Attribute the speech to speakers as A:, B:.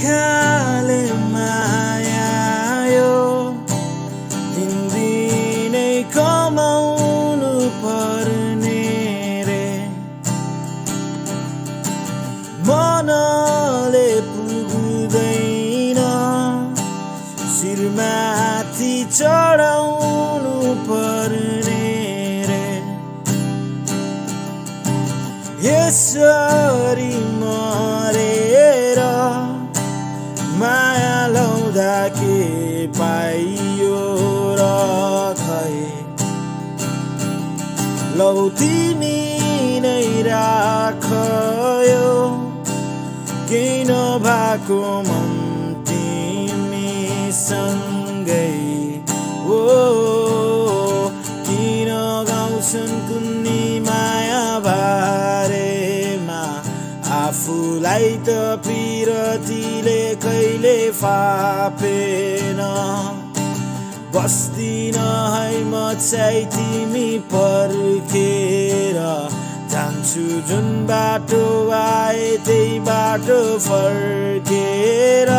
A: खाले माया यो दिनदिनै कमाउनु पर्ने रे मनले पुग्दैन शिरमाथि चढाउनु पर्ने रे यसरी मरेर माया लाउँदा के पाइयो र खै लौ तिमी नै राख यो केही नभएको मन सँगै ओ किन गाउँछन् कुन्नी माया बारेमा आफूलाई त पिरतीले कहिले फापेन बस्दिन है म चाहिँ तिमी पर्खेर जान्छु जुन बाटो आए त्यही बाटो फर्केर